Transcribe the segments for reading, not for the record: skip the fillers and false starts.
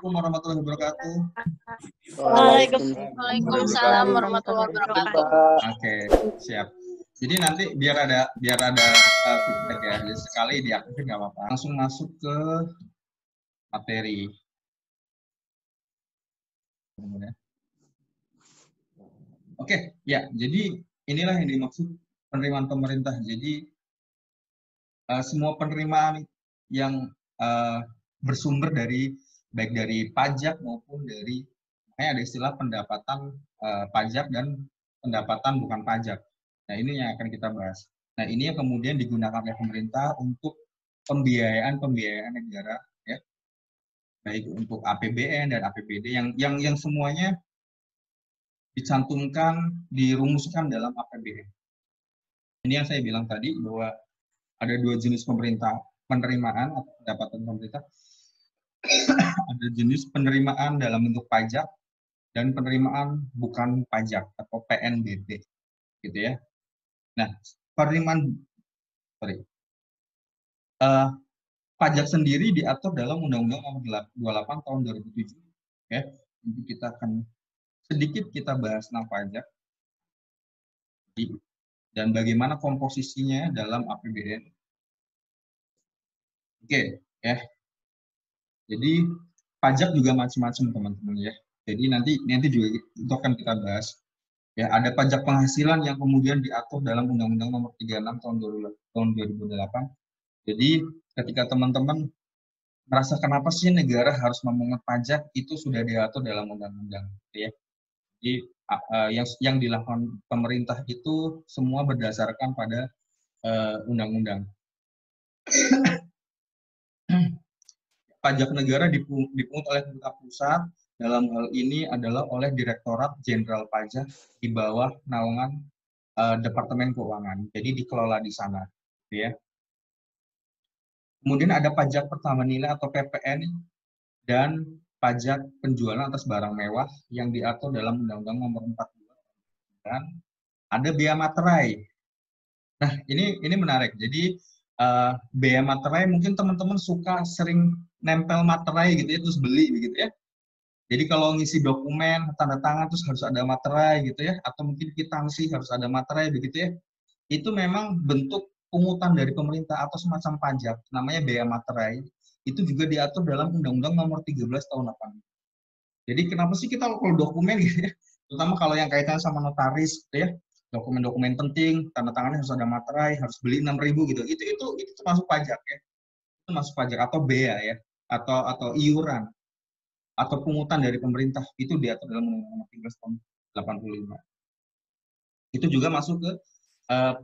Assalamualaikum warahmatullahi wabarakatuh. Waalaikumsalam warahmatullahi wabarakatuh. Oke, siap. Jadi nanti biar ada feedback ya. Jadi sekali diaktifin nggak apa-apa. Langsung masuk ke materi. Oke, ya. Jadi inilah yang dimaksud penerimaan pemerintah. Jadi semua penerimaan yang bersumber dari baik dari pajak maupun dari ada istilah pendapatan pajak dan pendapatan bukan pajak. Nah, ini yang akan kita bahas. Nah, ini yang kemudian digunakan oleh pemerintah untuk pembiayaan negara, ya, baik untuk APBN dan APBD yang semuanya dicantumkan, dirumuskan dalam APBN. Ini yang saya bilang tadi bahwa ada dua jenis penerimaan atau pendapatan pemerintah. Ada jenis penerimaan dalam bentuk pajak dan penerimaan bukan pajak atau PNBP, gitu ya. Nah, penerimaan pajak sendiri diatur dalam Undang-Undang Nomor 28 Tahun 2007. Ya, nanti kita akan sedikit bahas tentang pajak dan bagaimana komposisinya dalam APBN. Oke, ya. Jadi pajak juga macam-macam teman-teman ya. Jadi nanti juga itu akan kita bahas. Ya, ada pajak penghasilan yang kemudian diatur dalam Undang-Undang Nomor 36 Tahun 2008. Jadi ketika teman-teman merasa kenapa sih negara harus memungut pajak, itu sudah diatur dalam undang-undang, ya. Jadi yang dilakukan pemerintah itu semua berdasarkan pada undang-undang. Pajak negara dipungut oleh pemerintah pusat, dalam hal ini adalah oleh Direktorat Jenderal Pajak di bawah naungan Departemen Keuangan. Jadi dikelola di sana, ya. Kemudian ada pajak pertambahan nilai atau PPN dan pajak penjualan atas barang mewah yang diatur dalam Undang-Undang Nomor 42. Dan ada bea materai. Nah, ini menarik. Jadi bea materai mungkin teman-teman sering nempel materai gitu ya, terus beli gitu ya. Jadi kalau ngisi dokumen, tanda tangan terus harus ada materai gitu ya, atau mungkin kwitansi harus ada materai begitu ya. Itu memang bentuk pungutan dari pemerintah atau semacam pajak, namanya bea materai. Itu juga diatur dalam Undang-Undang Nomor 13 Tahun 80. Jadi kenapa sih kita kalau dokumen gitu ya, terutama kalau yang kaitan sama notaris gitu ya, dokumen-dokumen penting, tanda tangannya harus ada materai, harus beli 6.000 gitu. Itu termasuk pajak ya. Itu masuk pajak atau bea ya, atau iuran atau pungutan dari pemerintah, itu diatur dalam Undang-Undang Nomor 13 Tahun 85. Itu juga masuk ke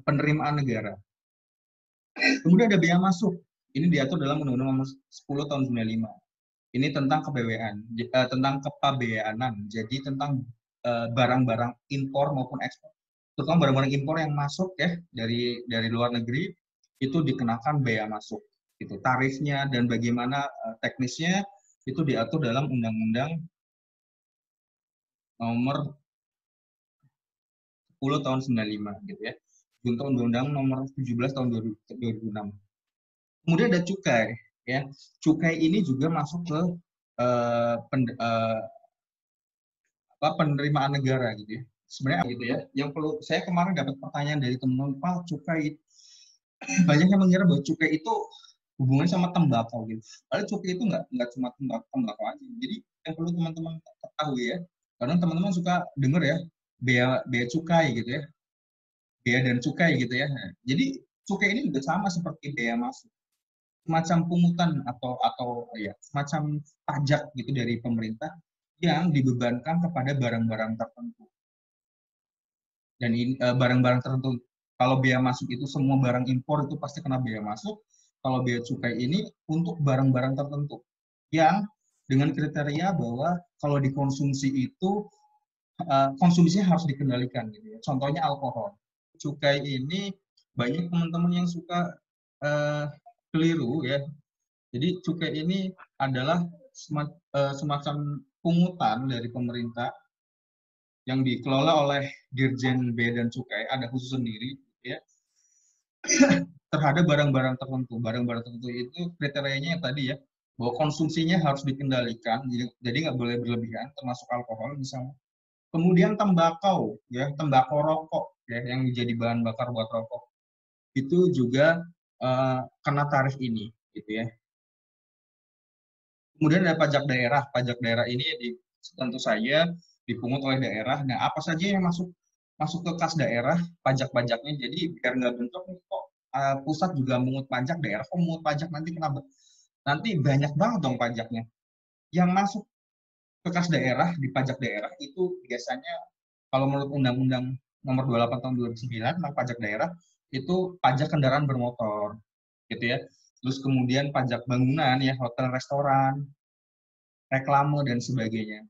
penerimaan negara. Kemudian ada bea masuk. Ini diatur dalam Undang-Undang Nomor 10 Tahun 95. Ini tentang tentang kepabeanan. Jadi tentang barang-barang impor maupun ekspor. Terutama barang-barang impor yang masuk ya dari luar negeri itu dikenakan bea masuk. Itu tarifnya dan bagaimana teknisnya itu diatur dalam Undang-Undang Nomor 10 Tahun 95 gitu ya. Untuk Undang-Undang Nomor 17 Tahun 2006. Kemudian ada cukai ya. Cukai ini juga masuk ke penerimaan negara gitu ya. Sebenarnya gitu ya. Yang perlu saya kemarin dapat pertanyaan dari teman-teman, Pak, cukai banyak yang mengira bahwa cukai itu hubungannya sama tembakau gitu. Padahal cukai itu nggak cuma tembakau aja. Jadi yang perlu teman-teman ketahui ya, karena teman-teman suka dengar ya bea cukai gitu ya, bea dan cukai gitu ya. Jadi cukai ini juga sama seperti bea masuk, semacam pungutan atau ya semacam pajak gitu dari pemerintah yang dibebankan kepada barang-barang tertentu. Dan ini barang-barang tertentu, kalau bea masuk itu semua barang impor itu pasti kena bea masuk. Kalau bea cukai ini untuk barang-barang tertentu yang dengan kriteria bahwa kalau dikonsumsi itu konsumsinya harus dikendalikan gitu ya. Contohnya alkohol. Cukai ini banyak teman-teman yang suka keliru ya. Jadi cukai ini adalah semacam pungutan dari pemerintah yang dikelola oleh Dirjen Bea dan Cukai, ada khusus sendiri ya, terhadap barang-barang tertentu. Barang-barang tertentu itu kriterianya yang tadi ya, bahwa konsumsinya harus dikendalikan, jadi nggak boleh berlebihan, termasuk alkohol misalnya. Kemudian tembakau, ya, tembakau rokok, ya, yang menjadi bahan bakar buat rokok, itu juga kena tarif ini, gitu ya. Kemudian ada pajak daerah. Pajak daerah ini tentu saja dipungut oleh daerah. Nah, apa saja yang masuk ke kas daerah, pajak-pajaknya. Jadi biar nggak bentrok nih, kok pusat juga mengut pajak, daerah kok mengut pajak, nanti banyak banget dong pajaknya. Yang masuk ke kas daerah, di pajak daerah itu biasanya kalau menurut Undang-Undang Nomor 28 Tahun 2009 tentang pajak daerah itu pajak kendaraan bermotor, gitu ya. Terus kemudian pajak bangunan, ya, hotel, restoran, reklame dan sebagainya.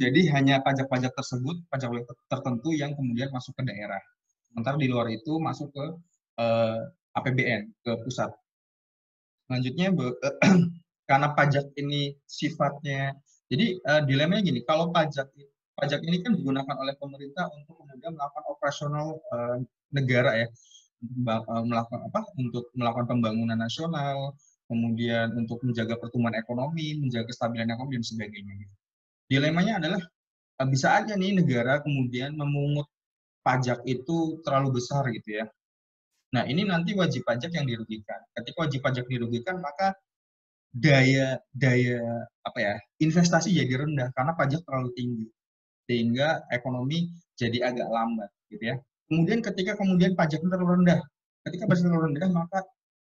Jadi hanya pajak-pajak tersebut, pajak tertentu yang kemudian masuk ke daerah. Sementara di luar itu masuk ke APBN, ke pusat. Selanjutnya, karena pajak ini sifatnya, jadi dilemanya gini, kalau pajak ini kan digunakan oleh pemerintah untuk kemudian melakukan operasional negara, ya, untuk melakukan pembangunan nasional, kemudian untuk menjaga pertumbuhan ekonomi, menjaga kestabilan ekonomi dan sebagainya. Dilemanya adalah bisa aja nih negara kemudian memungut pajak itu terlalu besar, gitu ya. Nah, ini nanti wajib pajak yang dirugikan. Ketika wajib pajak dirugikan, maka daya daya investasi jadi rendah karena pajak terlalu tinggi, sehingga ekonomi jadi agak lambat, gitu ya. Kemudian ketika pajaknya terlalu rendah, ketika pajak terlalu rendah, maka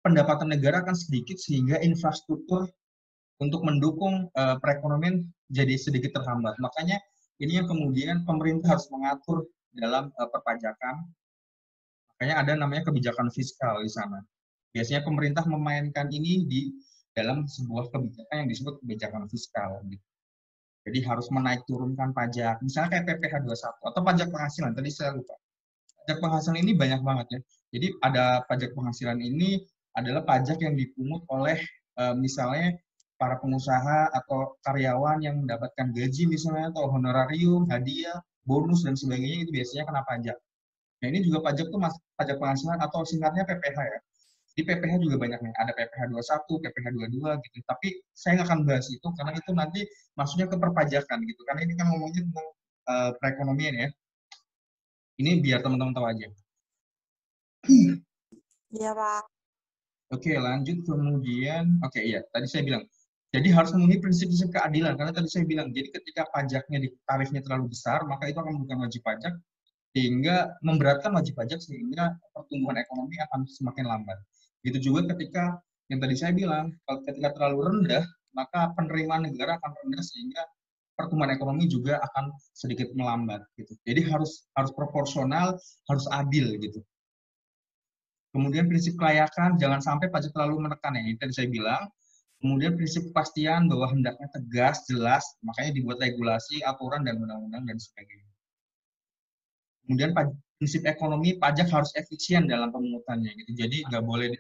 pendapatan negara akan sedikit, sehingga infrastruktur untuk mendukung perekonomian jadi sedikit terhambat. Makanya ini yang kemudian pemerintah harus mengatur dalam perpajakan. Makanya ada namanya kebijakan fiskal di sana. Biasanya pemerintah memainkan ini di dalam sebuah kebijakan yang disebut kebijakan fiskal. Jadi harus menaik turunkan pajak, misalnya kayak PPh 21 atau pajak penghasilan. Tadi saya lupa. Pajak penghasilan ini banyak banget, ya. Jadi ada pajak penghasilan ini adalah pajak yang dipungut oleh misalnya para pengusaha atau karyawan yang mendapatkan gaji misalnya, atau honorarium, hadiah, bonus dan sebagainya, itu biasanya kena pajak. Nah, ini juga pajak tuh pajak penghasilan atau singkatnya PPh, ya. Di PPh juga banyak nih, ada PPh 21, PPh 22 gitu. Tapi saya nggak akan bahas itu karena itu nanti masuknya ke perpajakan gitu. Karena ini kan ngomongnya tentang perekonomian, ya. Ini biar teman-teman tahu aja. Iya, Pak. Oke, lanjut kemudian. Oke, iya, tadi saya bilang. Jadi harus memenuhi prinsip-prinsip keadilan. Karena tadi saya bilang, jadi ketika pajaknya di tarifnya terlalu besar, maka itu akan bukan wajib pajak, sehingga memberatkan wajib pajak, sehingga pertumbuhan ekonomi akan semakin lambat. Gitu juga ketika yang tadi saya bilang, kalau ketika terlalu rendah, maka penerimaan negara akan rendah, sehingga pertumbuhan ekonomi juga akan sedikit melambat. Gitu. Jadi harus proporsional, harus adil gitu. Kemudian prinsip kelayakan, jangan sampai pajak terlalu menekan, ya. Ini tadi saya bilang. Kemudian prinsip kepastian bahwa hendaknya tegas, jelas, makanya dibuat regulasi, aturan, dan undang-undang, dan sebagainya. Kemudian prinsip ekonomi, pajak harus efisien dalam pemungutannya. Gitu. Jadi nggak boleh,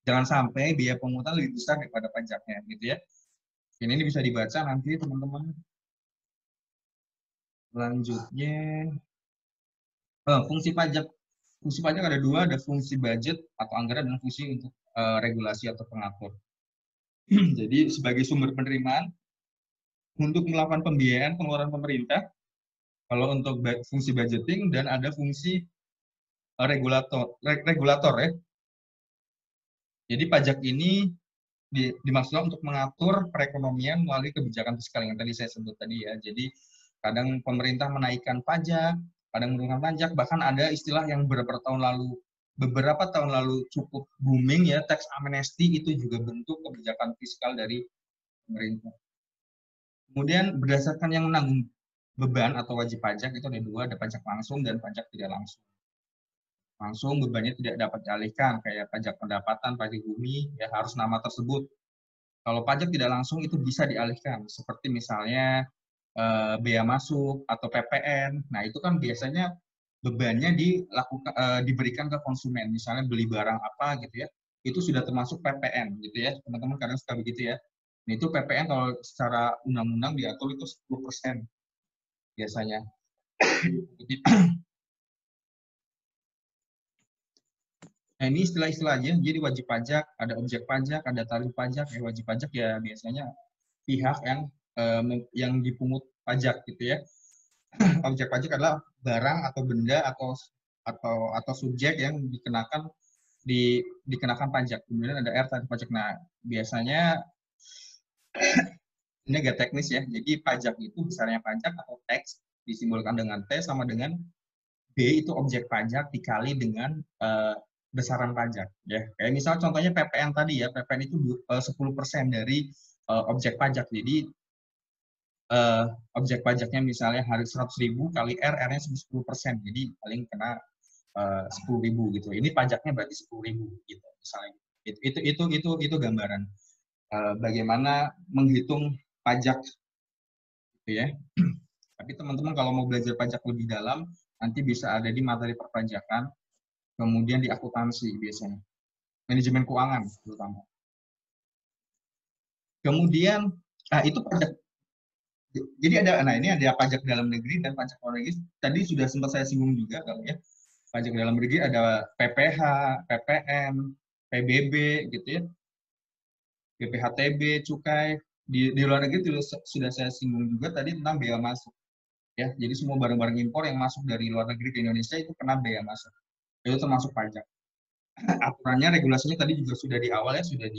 jangan sampai biaya pemungutan lebih besar daripada pajaknya. Gitu ya. Ini bisa dibaca nanti, teman-teman. Selanjutnya, fungsi pajak. Fungsi pajak ada dua, ada fungsi budget atau anggaran, dan fungsi untuk regulasi atau pengatur. Jadi sebagai sumber penerimaan untuk melakukan pembiayaan pengeluaran pemerintah, kalau untuk fungsi budgeting, dan ada fungsi regulator, ya. Jadi pajak ini dimaksudkan untuk mengatur perekonomian melalui kebijakan fiskal yang tadi saya sebut tadi, ya. Jadi kadang pemerintah menaikkan pajak, kadang menurunkan pajak, bahkan ada istilah yang beberapa tahun lalu cukup booming, ya, tax amnesty, itu juga bentuk kebijakan fiskal dari pemerintah. Kemudian berdasarkan yang menanggung beban atau wajib pajak itu ada dua, ada pajak langsung dan pajak tidak langsung. Langsung bebannya tidak dapat dialihkan, kayak pajak pendapatan, pajak bumi, ya harus nama tersebut. Kalau pajak tidak langsung itu bisa dialihkan, seperti misalnya bea masuk atau PPN. Nah, itu kan biasanya bebannya diberikan ke konsumen, misalnya beli barang apa gitu, ya. Itu sudah termasuk PPN gitu, ya. Teman-teman kadang suka begitu, ya. Nah, itu PPN kalau secara undang-undang diatur itu 10% biasanya. Nah, ini istilah-istilah aja. Jadi wajib pajak, ada objek pajak, ada tarif pajak. Wajib pajak ya biasanya pihak yang dipungut pajak gitu ya. Objek pajak adalah barang atau benda atau subjek yang dikenakan pajak. Kemudian ada R tarif pajak. Nah, biasanya ini agak teknis ya. Jadi pajak itu besarnya pajak atau tax disimbolkan dengan T sama dengan B itu objek pajak dikali dengan besaran pajak ya. Kayak misal contohnya PPN tadi ya. PPN itu 10% dari objek pajak. Jadi objek pajaknya misalnya harus 100.000 kali R-nya 10%. Jadi paling kena 10.000 gitu. Ini pajaknya berarti 10.000 gitu misalnya. Itu gambaran bagaimana menghitung pajak gitu ya. Tapi teman-teman kalau mau belajar pajak lebih dalam nanti bisa ada di materi perpajakan, kemudian di akuntansi biasanya. Manajemen keuangan terutama. Kemudian itu pajak. Jadi ini ada pajak dalam negeri dan pajak luar negeri. Tadi sudah sempat saya singgung juga kalau ya. Pajak dalam negeri ada PPH, PPN, PBB gitu ya. BPHTB, cukai. Di luar negeri sudah saya singgung juga tadi tentang bea masuk. Ya, jadi semua barang-barang impor yang masuk dari luar negeri ke Indonesia itu kena bea masuk. Itu termasuk pajak. Aturannya, regulasinya tadi juga sudah di awal ya, sudah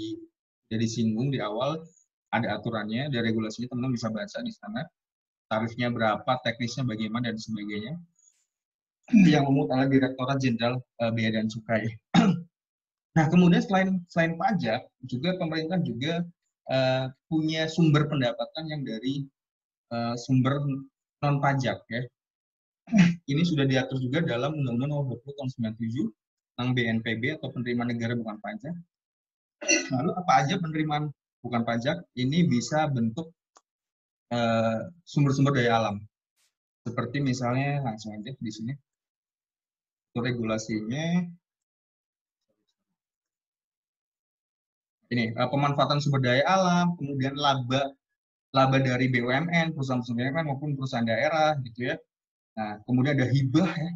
disinggung di awal. Ada aturannya, ada regulasinya, teman-teman bisa baca di sana. Tarifnya berapa, teknisnya bagaimana, dan sebagainya. Yang memungut oleh Direktorat Jenderal Bea dan Cukai. Nah, kemudian selain pajak, juga pemerintah juga punya sumber pendapatan yang dari sumber non pajak ya. Ini sudah diatur juga dalam Undang-Undang Nomor 20 Tahun 97 tentang BNPB atau penerimaan negara bukan pajak. Lalu apa aja penerimaan bukan pajak? Ini bisa bentuk sumber-sumber daya alam. Seperti misalnya langsung aja di sini. Itu regulasinya. Ini pemanfaatan sumber daya alam, kemudian laba dari BUMN, perusahaan BUMN maupun perusahaan daerah gitu ya. Nah, kemudian ada hibah ya.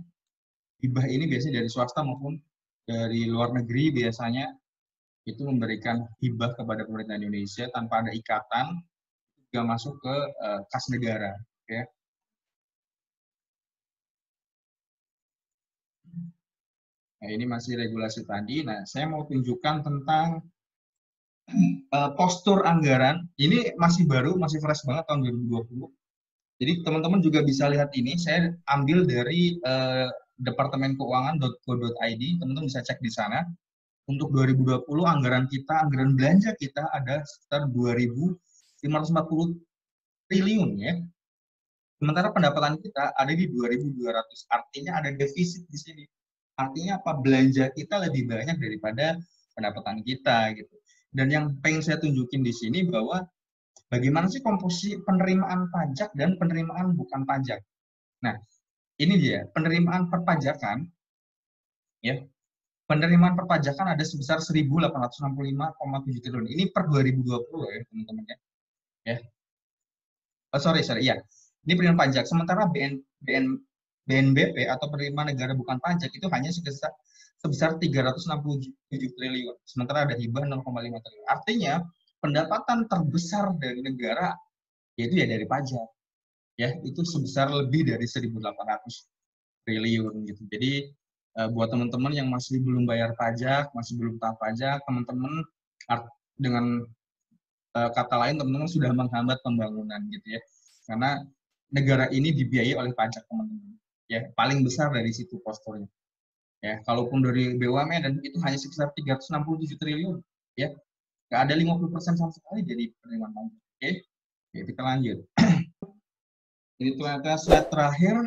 Hibah ini biasanya dari swasta maupun dari luar negeri biasanya itu memberikan hibah kepada pemerintah Indonesia tanpa ada ikatan, juga masuk ke kas negara ya. Nah, ini masih regulasi tadi. Nah, saya mau tunjukkan tentang postur anggaran. Ini masih baru, masih fresh banget tahun 2020. Jadi teman-teman juga bisa lihat ini, saya ambil dari Departemen Keuangan.go.id, teman-teman bisa cek di sana. Untuk 2020 anggaran belanja kita ada sekitar 2.540 triliun ya. Sementara pendapatan kita ada di 2.200, artinya ada defisit di sini. Artinya apa? Belanja kita lebih banyak daripada pendapatan kita gitu. Dan yang pengen saya tunjukin di sini bahwa bagaimana sih komposisi penerimaan pajak dan penerimaan bukan pajak. Nah, ini dia, penerimaan perpajakan ya. Penerimaan perpajakan ada sebesar 1.865,7 triliun. Ini per 2020 ya, teman-teman ya. Ya. Oh, sorry, ya. Ini penerimaan pajak. Sementara BNBP atau penerimaan negara bukan pajak itu hanya sebesar 367 triliun. Sementara ada hibah 0,5 triliun. Artinya pendapatan terbesar dari negara yaitu ya dari pajak. Ya, itu sebesar lebih dari 1.800 triliun gitu. Jadi buat teman-teman yang masih belum bayar pajak, masih belum tahu pajak, teman-teman dengan kata lain teman-teman sudah menghambat pembangunan gitu ya. Karena negara ini dibiayai oleh pajak teman-teman. Ya, paling besar dari situ posturnya. Ya, kalaupun dari BUMN dan itu hanya sekitar 367 triliun, ya. Nggak ada 50% sama sekali jadi penerimaan pajak. Oke. Oke, kita lanjut. Ini ternyata slide terakhir.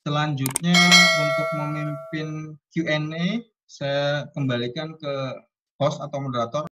Selanjutnya untuk memimpin Q&A, saya kembalikan ke host atau moderator.